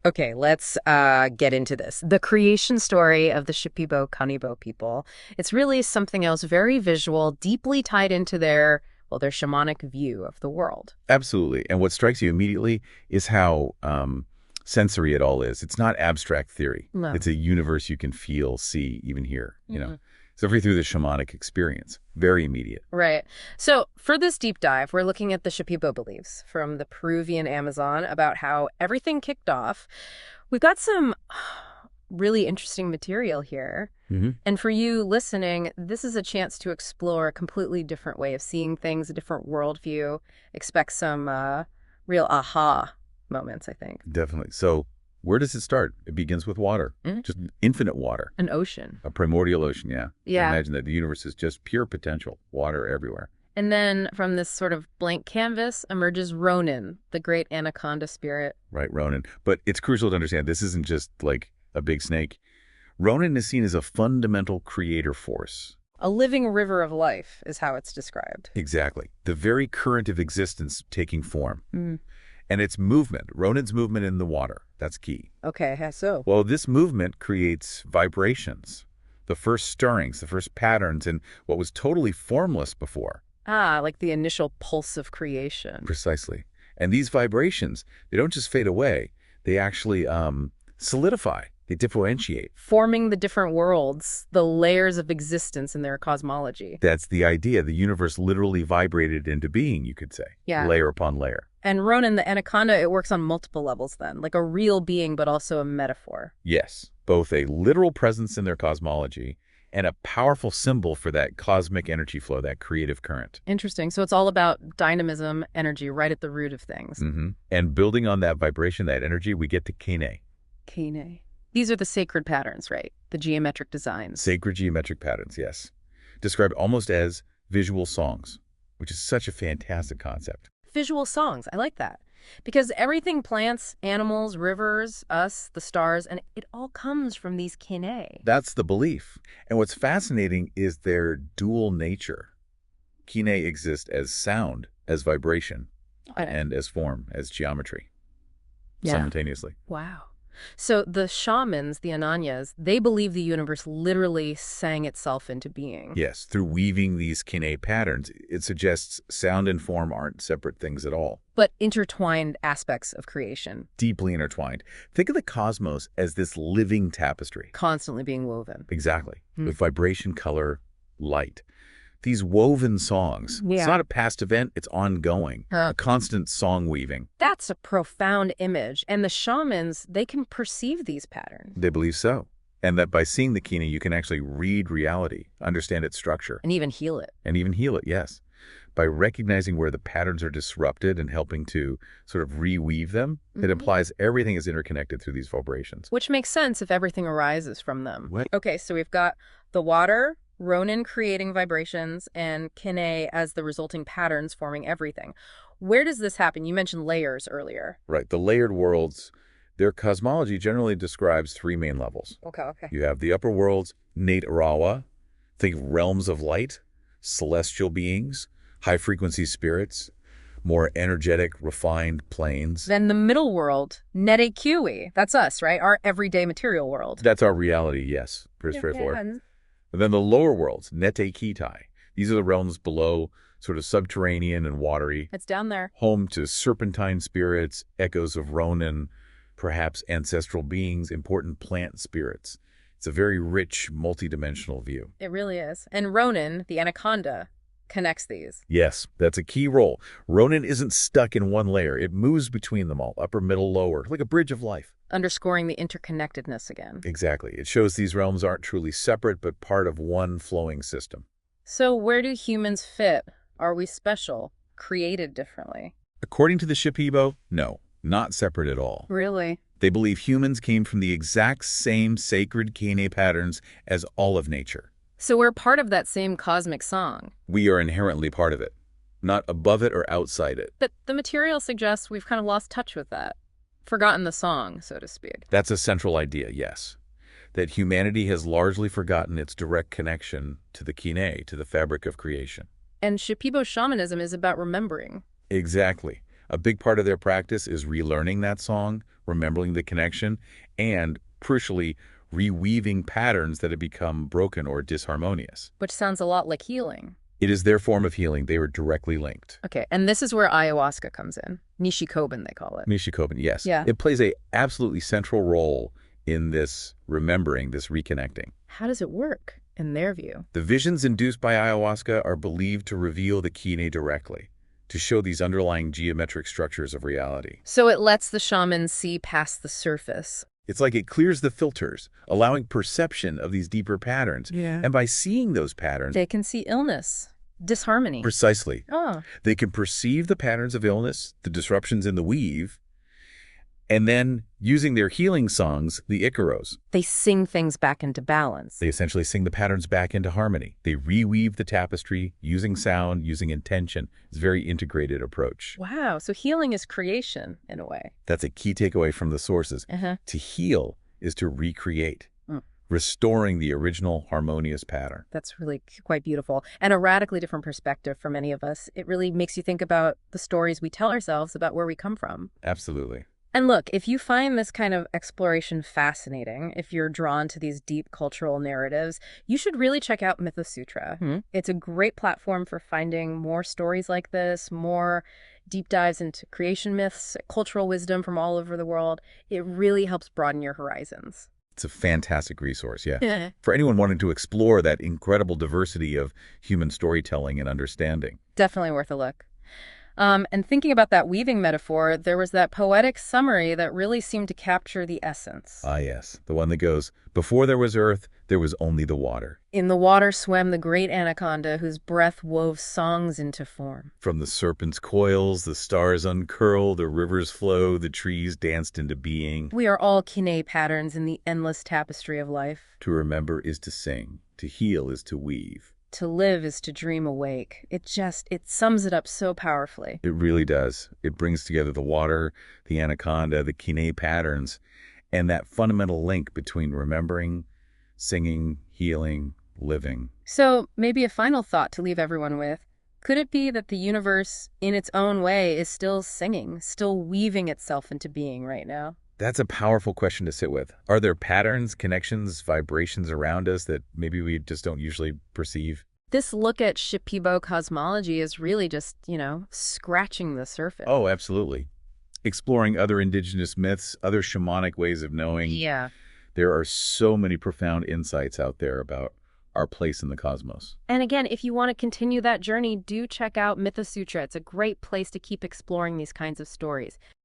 Okay, let's get into this. The creation story of the Shipibo Kanibo people. It's really something else very visual, deeply tied into their shamanic view of the world. Absolutely. And what strikes you immediately is how sensory it all is. It's not abstract theory. No. It's a universe you can feel, see, even hear. Mhm. So through the shamanic experience. Very immediate. Right. So for this deep dive, we're looking at the Shipibo beliefs from the Peruvian Amazon about how everything kicked off. We've got some really interesting material here. Hmm. And for you listening, this is a chance to explore a completely different way of seeing things, a different worldview. Expect some real aha moments, I think. Definitely. So where does it start? It begins with water. Mhm. Just infinite water. An ocean. A primordial ocean, yeah. Yeah. Imagine that the universe is just pure potential. Water everywhere. And then from this sort of blank canvas emerges Ronin, the great anaconda spirit. Right, Ronin. But it's crucial to understand this isn't just like a big snake. Ronin is seen as a fundamental creator force. A living river of life is how it's described. Exactly. The very current of existence taking form. Mm. And its movement, Ronin's movement in the water, that's key. Okay, how so? Well, this movement creates vibrations, the first stirrings, the first patterns in what was totally formless before. Ah, like the initial pulse of creation. Precisely. And these vibrations, they don't just fade away. They actually solidify. They differentiate. Forming the different worlds, the layers of existence in their cosmology. That's the idea. The universe literally vibrated into being, you could say. Yeah. Layer upon layer. And Ronin, the anaconda, it works on multiple levels then, like a real being, but also a metaphor. Yes. Both a literal presence in their cosmology and a powerful symbol for that cosmic energy flow, that creative current. Interesting. So it's all about dynamism, energy, right at the root of things. And building on that vibration, that energy, we get to Kené. Kené. These are the sacred patterns, right? The geometric designs. Sacred geometric patterns, yes. Described almost as visual songs, which is such a fantastic concept. Visual songs. I like that. Because everything, plants, animals, rivers, us, the stars, and it all comes from these Kené. That's the belief. And what's fascinating is their dual nature. Kené exists as sound, as vibration, and as form, as geometry, simultaneously. Wow. So the shamans, the Ananyas, they believe the universe literally sang itself into being. Yes, through weaving these Kené patterns, it suggests sound and form aren't separate things at all. But intertwined aspects of creation. Deeply intertwined. Think of the cosmos as this living tapestry. Constantly being woven. Exactly. With vibration, color, light. These woven songs. Yeah. It's not a past event, it's ongoing. A constant song weaving. That's a profound image. And the shamans, they can perceive these patterns. They believe so. And that by seeing the Kené, you can actually read reality, understand its structure. And even heal it. And even heal it, yes. By recognizing where the patterns are disrupted and helping to sort of reweave them, it implies everything is interconnected through these vibrations. Which makes sense if everything arises from them. What? Okay, so we've got the water, Ronin creating vibrations, and Kené as the resulting patterns forming everything. Where does this happen? You mentioned layers earlier. Right. The layered worlds, their cosmology generally describes three main levels. Okay. You have the upper worlds, Nate Arawa, think of realms of light, celestial beings, high-frequency spirits, more energetic, refined planes. Then the middle world, Nete Kiwi. That's us, right? Our everyday material world. That's our reality, yes. Pretty straightforward. And And then the lower worlds, Nete Kitai. These are the realms below, sort of subterranean and watery, it's down there. home to serpentine spirits, echoes of Ronin, perhaps ancestral beings, important plant spirits. It's a very rich, multidimensional view. It really is. And Ronin, the anaconda, connects these. Yes, that's a key role. Ronin isn't stuck in one layer. It moves between them all, upper, middle, lower, like a bridge of life. Underscoring the interconnectedness again. Exactly. It shows these realms aren't truly separate, but part of one flowing system. So where do humans fit? Are we special? Created differently? According to the Shipibo, no, not separate at all. Really? They believe humans came from the exact same sacred Kené patterns as all of nature. So we're part of that same cosmic song. We are inherently part of it, not above it or outside it. But the material suggests we've kind of lost touch with that. Forgotten the song, so to speak. That's a central idea, yes. That humanity has largely forgotten its direct connection to the Kené, to the fabric of creation. And Shipibo shamanism is about remembering. Exactly. A big part of their practice is relearning that song, remembering the connection, and, crucially, reweaving patterns that have become broken or disharmonious. Which sounds a lot like healing. It is their form of healing. They are directly linked. Okay, and this is where ayahuasca comes in. Nishikoban, they call it. Nishikoban, yes. Yeah. It plays a absolutely central role in this remembering, this reconnecting. How does it work, in their view? The visions induced by ayahuasca are believed to reveal the Kené directly, to show these underlying geometric structures of reality. So it lets the shaman see past the surface. It's like it clears the filters, allowing perception of these deeper patterns. Yeah. And by seeing those patterns, They can see illness, disharmony. precisely, Oh, they can perceive the patterns of illness, the disruptions in the weave, and then, using their healing songs, the Icaros, they sing things back into balance. they essentially sing the patterns back into harmony. They reweave the tapestry, using sound, using intention. It's a very integrated approach. Wow, so healing is creation, in a way. That's a key takeaway from the sources. Uh-huh. To heal is to recreate, Mm. restoring the original harmonious pattern. That's really quite beautiful. And a radically different perspective for many of us. It really makes you think about the stories we tell ourselves about where we come from. Absolutely. And look, if you find this kind of exploration fascinating, if you're drawn to these deep cultural narratives, you should really check out Mythosutra. Hmm. It's a great platform for finding more stories like this, more deep dives into creation myths, cultural wisdom from all over the world. It really helps broaden your horizons. It's a fantastic resource, yeah. For anyone wanting to explore that incredible diversity of human storytelling and understanding. Definitely worth a look. And thinking about that weaving metaphor, there was that poetic summary that really seemed to capture the essence. Ah, yes. The one that goes, before there was earth, there was only the water. In the water swam the great anaconda, whose breath wove songs into form. From the serpent's coils, the stars uncurled, the rivers flow, the trees danced into being. We are all Kené patterns in the endless tapestry of life. To remember is to sing. To heal is to weave. To live is to dream awake. It sums it up so powerfully. It really does. It brings together the water, the anaconda, the Kené patterns, and that fundamental link between remembering, singing, healing, living. So maybe a final thought to leave everyone with. Could it be that the universe, in its own way, is still singing, still weaving itself into being right now? That's a powerful question to sit with. Are there patterns, connections, vibrations around us that maybe we just don't usually perceive? This look at Shipibo cosmology is really just, scratching the surface. Oh, absolutely. Exploring other indigenous myths, other shamanic ways of knowing. Yeah. There are so many profound insights out there about our place in the cosmos. And again, if you want to continue that journey, do check out Mythosutra. It's a great place to keep exploring these kinds of stories.